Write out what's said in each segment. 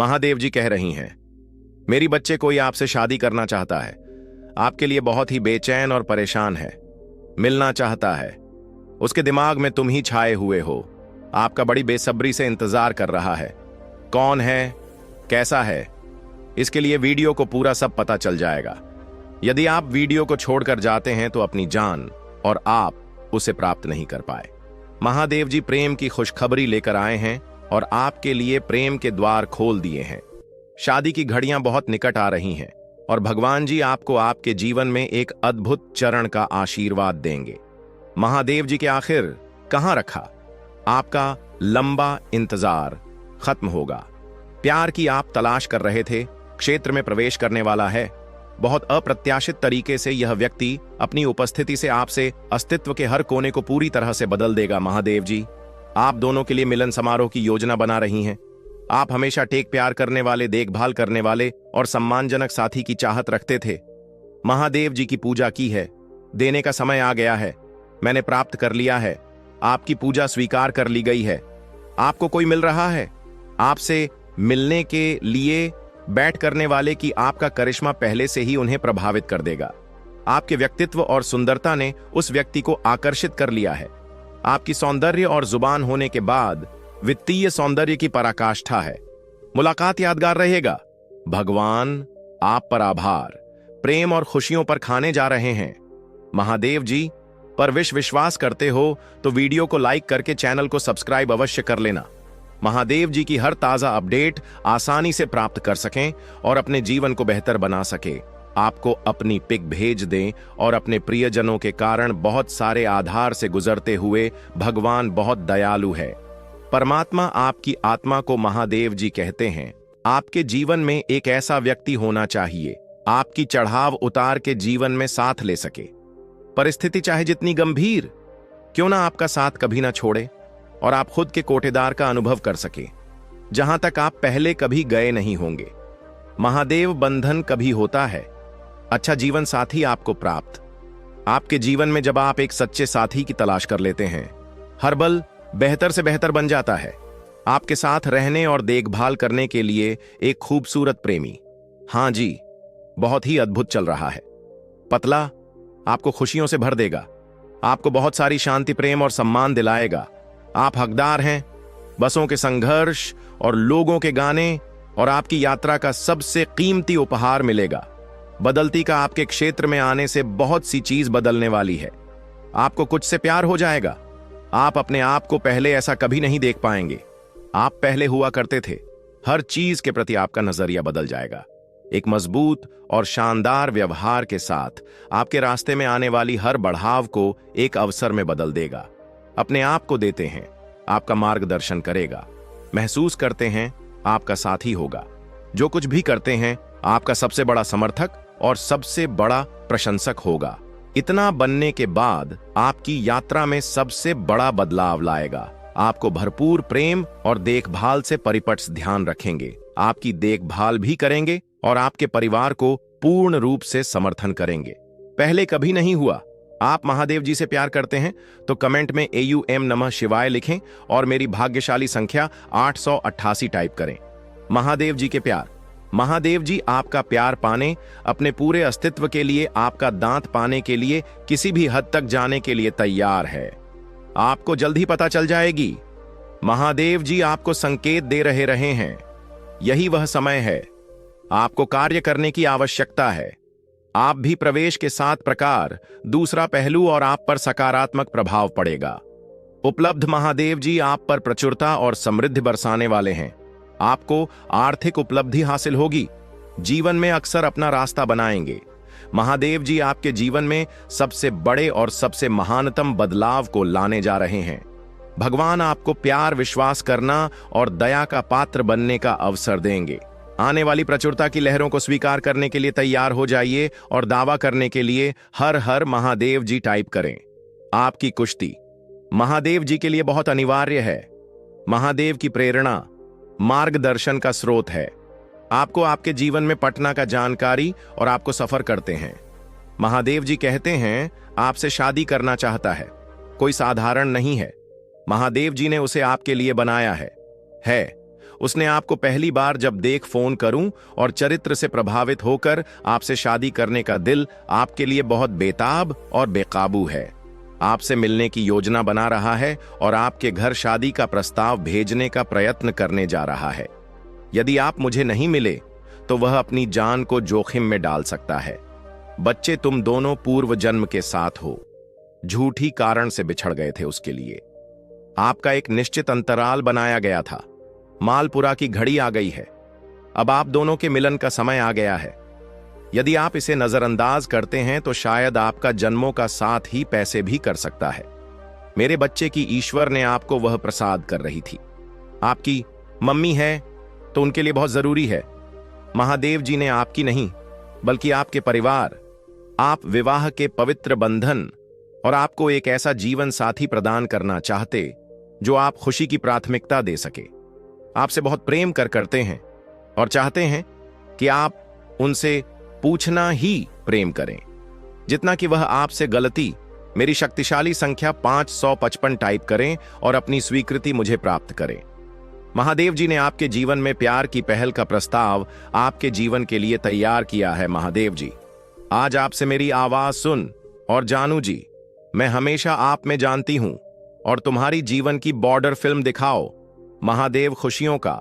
महादेव जी कह रही हैं, मेरी बच्चे कोई आपसे शादी करना चाहता है, आपके लिए बहुत ही बेचैन और परेशान है, मिलना चाहता है। उसके दिमाग में तुम ही छाए हुए हो, आपका बड़ी बेसब्री से इंतजार कर रहा है। कौन है, कैसा है, इसके लिए वीडियो को पूरा सब पता चल जाएगा। यदि आप वीडियो को छोड़कर जाते हैं तो अपनी जान और आप उसे प्राप्त नहीं कर पाए। महादेव जी प्रेम की खुशखबरी लेकर आए हैं और आपके लिए प्रेम के द्वार खोल दिए हैं। शादी की घड़ियां बहुत निकट आ रही हैं और भगवान जी आपको आपके जीवन में एक अद्भुत चरण का आशीर्वाद देंगे। महादेव जी के आखिर कहां रखा, आपका लंबा इंतजार खत्म होगा। प्यार की आप तलाश कर रहे थे, क्षेत्र में प्रवेश करने वाला है। बहुत अप्रत्याशित तरीके से यह व्यक्ति अपनी उपस्थिति से आपसे अस्तित्व के हर कोने को पूरी तरह से बदल देगा। महादेव जी आप दोनों के लिए मिलन समारोह की योजना बना रही हैं। आप हमेशा टेक प्यार करने वाले, देखभाल करने वाले और सम्मानजनक साथी की चाहत रखते थे। महादेव जी की पूजा की है, देने का समय आ गया है। मैंने प्राप्त कर लिया है, आपकी पूजा स्वीकार कर ली गई है। आपको कोई मिल रहा है, आपसे मिलने के लिए बैठ करने वाले की आपका करिश्मा पहले से ही उन्हें प्रभावित कर देगा। आपके व्यक्तित्व और सुंदरता ने उस व्यक्ति को आकर्षित कर लिया है। आपकी सौंदर्य और जुबान होने के बाद वित्तीय सौंदर्य की पराकाष्ठा है। मुलाकात यादगार रहेगा। भगवान आप पर आभार, प्रेम और खुशियों पर खाने जा रहे हैं। महादेव जी पर विश्वास करते हो तो वीडियो को लाइक करके चैनल को सब्सक्राइब अवश्य कर लेना। महादेव जी की हर ताजा अपडेट आसानी से प्राप्त कर सकें और अपने जीवन को बेहतर बना सके, आपको अपनी पिक भेज दें और अपने प्रियजनों के कारण बहुत सारे आधार से गुजरते हुए भगवान बहुत दयालु है। परमात्मा आपकी आत्मा को महादेव जी कहते हैं। आपके जीवन में एक ऐसा व्यक्ति होना चाहिए, आपकी चढ़ाव उतार के जीवन में साथ ले सके। परिस्थिति चाहे जितनी गंभीर क्यों ना आपका साथ कभी ना छोड़े और आप खुद के कोटेदार का अनुभव कर सके, जहां तक आप पहले कभी गए नहीं होंगे। महादेव बंधन कभी होता है, अच्छा जीवन साथी आपको प्राप्त। आपके जीवन में जब आप एक सच्चे साथी की तलाश कर लेते हैं, हर बल बेहतर से बेहतर बन जाता है। आपके साथ रहने और देखभाल करने के लिए एक खूबसूरत प्रेमी, हां जी, बहुत ही अद्भुत चल रहा है। पतला आपको खुशियों से भर देगा, आपको बहुत सारी शांति, प्रेम और सम्मान दिलाएगा। आप हकदार हैं बसों के संघर्ष और लोगों के गाने और आपकी यात्रा का सबसे कीमती उपहार मिलेगा। बदलती का आपके क्षेत्र में आने से बहुत सी चीज बदलने वाली है। आपको कुछ से प्यार हो जाएगा। आप अपने आप को पहले ऐसा कभी नहीं देख पाएंगे। आप पहले हुआ करते थे। हर चीज के प्रति आपका नजरिया बदल जाएगा। एक मजबूत और शानदार व्यवहार के साथ आपके रास्ते में आने वाली हर बढ़ाव को एक अवसर में बदल देगा। अपने आप को देते हैं, आपका मार्गदर्शन करेगा। महसूस करते हैं, आपका साथी होगा। जो कुछ भी करते हैं, आपका सबसे बड़ा समर्थक और सबसे बड़ा प्रशंसक होगा। इतना बनने के बाद आपकी यात्रा में सबसे बड़ा बदलाव लाएगा। आपको भरपूर प्रेम और देखभाल से परिपक्व ध्यान रखेंगे। आपकी देखभाल भी करेंगे और आपके परिवार को पूर्ण रूप से समर्थन करेंगे। पहले कभी नहीं हुआ। आप महादेव जी से प्यार करते हैं तो कमेंट में AUM नमः शिवाय लिखें और मेरी भाग्यशाली संख्या 888 टाइप करें। महादेव जी के प्यार। महादेव जी आपका प्यार पाने, अपने पूरे अस्तित्व के लिए, आपका दांत पाने के लिए, किसी भी हद तक जाने के लिए तैयार है। आपको जल्द ही पता चल जाएगी। महादेव जी आपको संकेत दे रहे हैं। यही वह समय है। आपको कार्य करने की आवश्यकता है। आप भी प्रवेश के 7 प्रकार, दूसरा पहलू और आप पर सकारात्मक प्रभाव पड़ेगा। उपलब्ध महादेव जी आप पर प्रचुरता और समृद्धि बरसाने वाले हैं। आपको आर्थिक उपलब्धि हासिल होगी। जीवन में अक्सर अपना रास्ता बनाएंगे। महादेव जी आपके जीवन में सबसे बड़े और सबसे महानतम बदलाव को लाने जा रहे हैं। भगवान आपको प्यार, विश्वास करना और दया का पात्र बनने का अवसर देंगे। आने वाली प्रचुरता की लहरों को स्वीकार करने के लिए तैयार हो जाइए और दावा करने के लिए हर हर महादेव जी टाइप करें। आपकी कुश्ती महादेव जी के लिए बहुत अनिवार्य है। महादेव की प्रेरणा मार्गदर्शन का स्रोत है। आपको आपके जीवन में पटना का जानकारी और आपको सफर करते हैं। महादेव जी कहते हैं आपसे शादी करना चाहता है। कोई साधारण नहीं है। महादेव जी ने उसे आपके लिए बनाया है। उसने आपको पहली बार जब देख फोन करूं और चरित्र से प्रभावित होकर आपसे शादी करने का दिल आपके लिए बहुत बेताब और बेकाबू है। आपसे मिलने की योजना बना रहा है और आपके घर शादी का प्रस्ताव भेजने का प्रयत्न करने जा रहा है। यदि आप मुझे नहीं मिले तो वह अपनी जान को जोखिम में डाल सकता है। बच्चे, तुम दोनों पूर्व जन्म के साथ हो, झूठी कारण से बिछड़ गए थे। उसके लिए आपका एक निश्चित अंतराल बनाया गया था। मालपुरा की घड़ी आ गई है। अब आप दोनों के मिलन का समय आ गया है। यदि आप इसे नजरअंदाज करते हैं तो शायद आपका जन्मों का साथ ही पैसे भी कर सकता है। मेरे बच्चे की ईश्वर ने आपको वह प्रसाद कर रही थी। आपकी मम्मी है तो उनके लिए बहुत जरूरी है। महादेव जी ने आपकी नहीं बल्कि आपके परिवार, आप विवाह के पवित्र बंधन और आपको एक ऐसा जीवन साथी प्रदान करना चाहते जो आप खुशी की प्राथमिकता दे सके। आपसे बहुत प्रेम करते हैं और चाहते हैं कि आप उनसे पूछना ही प्रेम करें जितना कि वह आपसे गलती मेरी शक्तिशाली संख्या 555 टाइप करें और अपनी स्वीकृति मुझे प्राप्त करें। महादेव जी ने आपके जीवन में प्यार की पहल का प्रस्ताव आपके जीवन के लिए तैयार किया है। महादेव जी, आज आपसे मेरी आवाज सुन और जानू जी, मैं हमेशा आप में जानती हूं और तुम्हारी जीवन की बॉर्डर फिल्म दिखाओ। महादेव, खुशियों का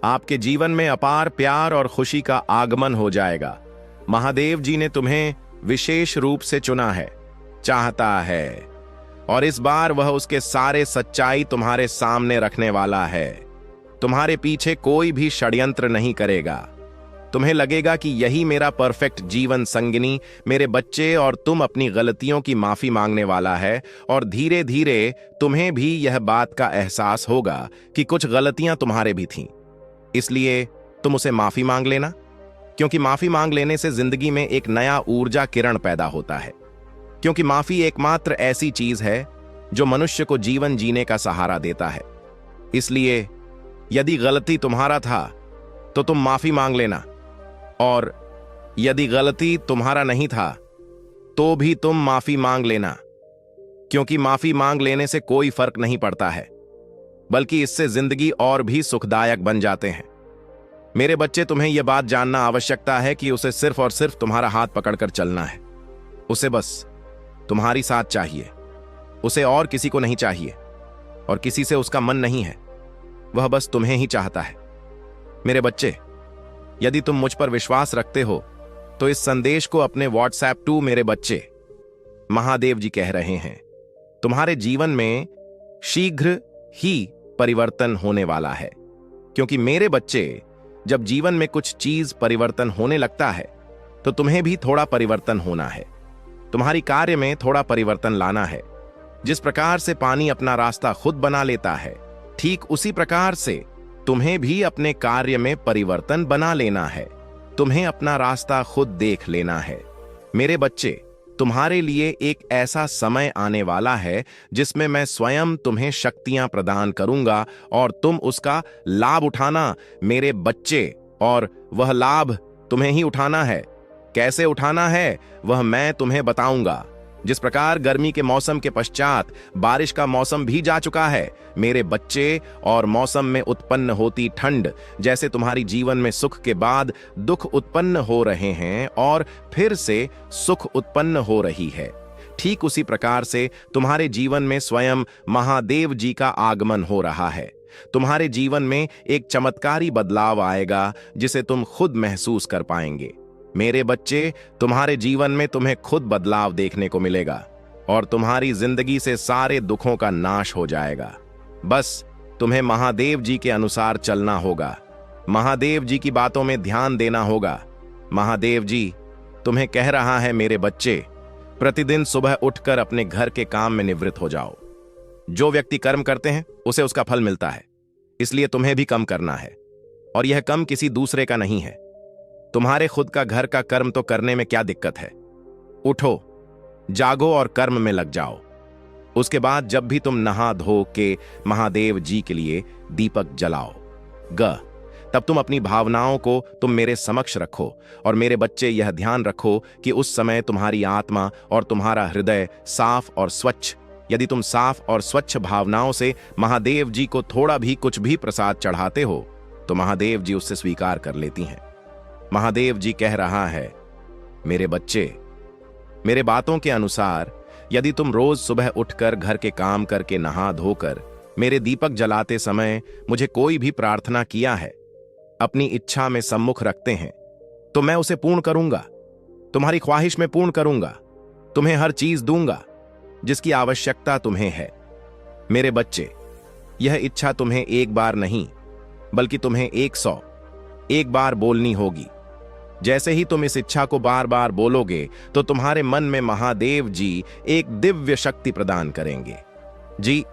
आपके जीवन में अपार प्यार और खुशी का आगमन हो जाएगा। महादेव जी ने तुम्हें विशेष रूप से चुना है, चाहता है, और इस बार वह उसके सारे सच्चाई तुम्हारे सामने रखने वाला है। तुम्हारे पीछे कोई भी षड्यंत्र नहीं करेगा। तुम्हें लगेगा कि यही मेरा परफेक्ट जीवन संगिनी, मेरे बच्चे, और तुम अपनी गलतियों की माफी मांगने वाला है। और धीरे धीरे तुम्हें भी यह बात का एहसास होगा कि कुछ गलतियां तुम्हारे भी थीं। इसलिए तुम उसे माफी मांग लेना, क्योंकि माफी मांग लेने से जिंदगी में एक नया ऊर्जा किरण पैदा होता है। क्योंकि माफी एकमात्र ऐसी चीज है जो मनुष्य को जीवन जीने का सहारा देता है। इसलिए यदि गलती तुम्हारा था तो तुम माफी मांग लेना, और यदि गलती तुम्हारा नहीं था तो भी तुम माफी मांग लेना, क्योंकि माफी मांग लेने से कोई फर्क नहीं पड़ता है, बल्कि इससे जिंदगी और भी सुखदायक बन जाते हैं। मेरे बच्चे, तुम्हें यह बात जानना आवश्यकता है कि उसे सिर्फ और सिर्फ तुम्हारा हाथ पकड़कर चलना है। उसे बस तुम्हारी साथ चाहिए, उसे और किसी को नहीं चाहिए, और किसी से उसका मन नहीं है, वह बस तुम्हें ही चाहता है। मेरे बच्चे, यदि तुम मुझ पर विश्वास रखते हो तो इस संदेश को अपने व्हाट्सएप टू मेरे बच्चे, महादेव जी कह रहे हैं, तुम्हारे जीवन में शीघ्र ही परिवर्तन होने वाला है। क्योंकि मेरे बच्चे, जब जीवन में कुछ चीज परिवर्तन होने लगता है तो तुम्हें भी थोड़ा परिवर्तन होना है। तुम्हारी कार्य में थोड़ा परिवर्तन लाना है। जिस प्रकार से पानी अपना रास्ता खुद बना लेता है, ठीक उसी प्रकार से तुम्हें भी अपने कार्य में परिवर्तन बना लेना है। तुम्हें अपना रास्ता खुद देख लेना है। मेरे बच्चे, तुम्हारे लिए एक ऐसा समय आने वाला है जिसमें मैं स्वयं तुम्हें शक्तियां प्रदान करूंगा और तुम उसका लाभ उठाना मेरे बच्चे, और वह लाभ तुम्हें ही उठाना है। कैसे उठाना है वह मैं तुम्हें बताऊंगा। जिस प्रकार गर्मी के मौसम के पश्चात बारिश का मौसम भी जा चुका है मेरे बच्चे, और मौसम में उत्पन्न होती ठंड, जैसे तुम्हारी जीवन में सुख के बाद दुख उत्पन्न हो रहे हैं और फिर से सुख उत्पन्न हो रही है, ठीक उसी प्रकार से तुम्हारे जीवन में स्वयं महादेव जी का आगमन हो रहा है। तुम्हारे जीवन में एक चमत्कारी बदलाव आएगा जिसे तुम खुद महसूस कर पाएंगे। मेरे बच्चे, तुम्हारे जीवन में तुम्हें खुद बदलाव देखने को मिलेगा और तुम्हारी जिंदगी से सारे दुखों का नाश हो जाएगा। बस तुम्हें महादेव जी के अनुसार चलना होगा, महादेव जी की बातों में ध्यान देना होगा। महादेव जी तुम्हें कह रहा है, मेरे बच्चे, प्रतिदिन सुबह उठकर अपने घर के काम में निवृत्त हो जाओ। जो व्यक्ति कर्म करते हैं उसे उसका फल मिलता है, इसलिए तुम्हें भी कम करना है, और यह कम किसी दूसरे का नहीं है। तुम्हारे खुद का घर का कर्म तो करने में क्या दिक्कत है। उठो, जागो और कर्म में लग जाओ। उसके बाद जब भी तुम नहा धो के महादेव जी के लिए दीपक जलाओ तब तुम अपनी भावनाओं को तुम मेरे समक्ष रखो, और मेरे बच्चे यह ध्यान रखो कि उस समय तुम्हारी आत्मा और तुम्हारा हृदय साफ और स्वच्छ। यदि तुम साफ और स्वच्छ भावनाओं से महादेव जी को थोड़ा भी कुछ भी प्रसाद चढ़ाते हो तो महादेव जी उससे स्वीकार कर लेती हैं। महादेव जी कह रहा है, मेरे बच्चे, मेरे बातों के अनुसार यदि तुम रोज सुबह उठकर घर के काम करके नहा धोकर मेरे दीपक जलाते समय मुझे कोई भी प्रार्थना किया है, अपनी इच्छा में सम्मुख रखते हैं, तो मैं उसे पूर्ण करूंगा। तुम्हारी ख्वाहिश में पूर्ण करूंगा। तुम्हें हर चीज दूंगा जिसकी आवश्यकता तुम्हें है। मेरे बच्चे, यह इच्छा तुम्हें एक बार नहीं बल्कि तुम्हें 100 बार बोलनी होगी। जैसे ही तुम इस इच्छा को बार बार बोलोगे तो तुम्हारे मन में महादेव जी एक दिव्य शक्ति प्रदान करेंगे। जी,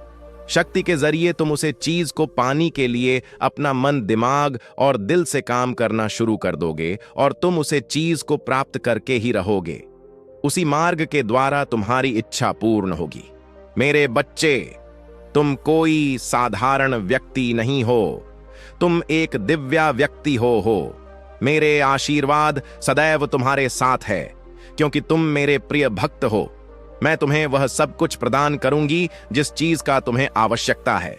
शक्ति के जरिए तुम उसे चीज को पाने के लिए अपना मन, दिमाग और दिल से काम करना शुरू कर दोगे और तुम उसे चीज को प्राप्त करके ही रहोगे। उसी मार्ग के द्वारा तुम्हारी इच्छा पूर्ण होगी। मेरे बच्चे, तुम कोई साधारण व्यक्ति नहीं हो, तुम एक दिव्या व्यक्ति हो। मेरे आशीर्वाद सदैव तुम्हारे साथ है, क्योंकि तुम मेरे प्रिय भक्त हो। मैं तुम्हें वह सब कुछ प्रदान करूंगी जिस चीज का तुम्हें आवश्यकता है।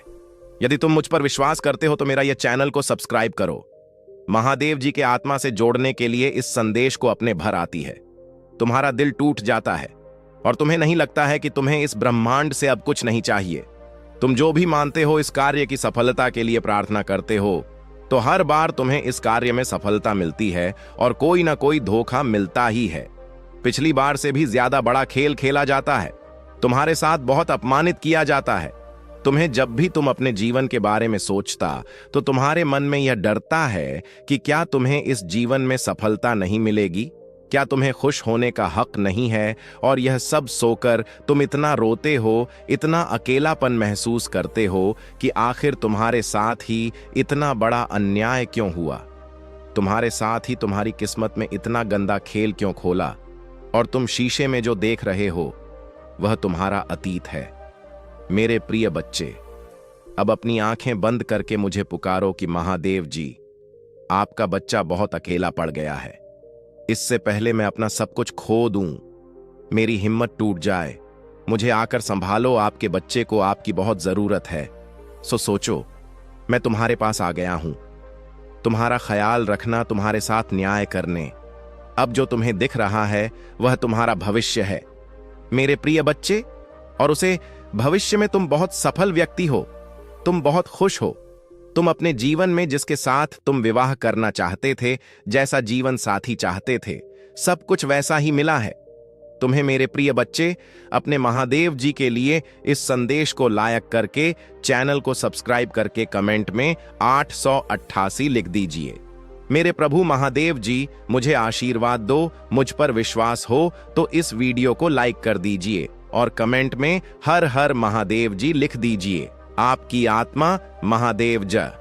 यदि तुम मुझ पर विश्वास करते हो तो मेरा यह चैनल को सब्सक्राइब करो। महादेव जी के आत्मा से जोड़ने के लिए इस संदेश को अपने भर आती है। तुम्हारा दिल टूट जाता है और तुम्हें नहीं लगता है कि तुम्हें इस ब्रह्मांड से अब कुछ नहीं चाहिए। तुम जो भी मानते हो, इस कार्य की सफलता के लिए प्रार्थना करते हो, तो हर बार तुम्हें इस कार्य में सफलता मिलती है और कोई ना कोई धोखा मिलता ही है। पिछली बार से भी ज्यादा बड़ा खेल खेला जाता है। तुम्हारे साथ बहुत अपमानित किया जाता है। तुम्हें जब भी तुम अपने जीवन के बारे में सोचता तो तुम्हारे मन में यह डरता है कि क्या तुम्हें इस जीवन में सफलता नहीं मिलेगी, क्या तुम्हें खुश होने का हक नहीं है, और यह सब सोकर तुम इतना रोते हो, इतना अकेलापन महसूस करते हो कि आखिर तुम्हारे साथ ही इतना बड़ा अन्याय क्यों हुआ, तुम्हारे साथ ही तुम्हारी किस्मत में इतना गंदा खेल क्यों खोला, और तुम शीशे में जो देख रहे हो वह तुम्हारा अतीत है। मेरे प्रिय बच्चे, अब अपनी आंखें बंद करके मुझे पुकारो कि महादेव जी, आपका बच्चा बहुत अकेला पड़ गया है। इससे पहले मैं अपना सब कुछ खो दूं, मेरी हिम्मत टूट जाए, मुझे आकर संभालो। आपके बच्चे को आपकी बहुत जरूरत है। सो सोचो, मैं तुम्हारे पास आ गया हूं, तुम्हारा ख्याल रखना, तुम्हारे साथ न्याय करने। अब जो तुम्हें दिख रहा है वह तुम्हारा भविष्य है मेरे प्रिय बच्चे, और उसे भविष्य में तुम बहुत सफल व्यक्ति हो, तुम बहुत खुश हो। तुम अपने जीवन में जिसके साथ तुम विवाह करना चाहते थे, जैसा जीवन साथी चाहते थे, सब कुछ वैसा ही मिला है तुम्हें। मेरे प्रिय बच्चे, अपने महादेव जी के लिए इस संदेश को लायक करके चैनल को सब्सक्राइब करके कमेंट में 888 लिख दीजिए। मेरे प्रभु महादेव जी, मुझे आशीर्वाद दो, मुझ पर विश्वास हो तो इस वीडियो को लाइक कर दीजिए और कमेंट में हर हर महादेव जी लिख दीजिए। आपकी आत्मा महादेव जय।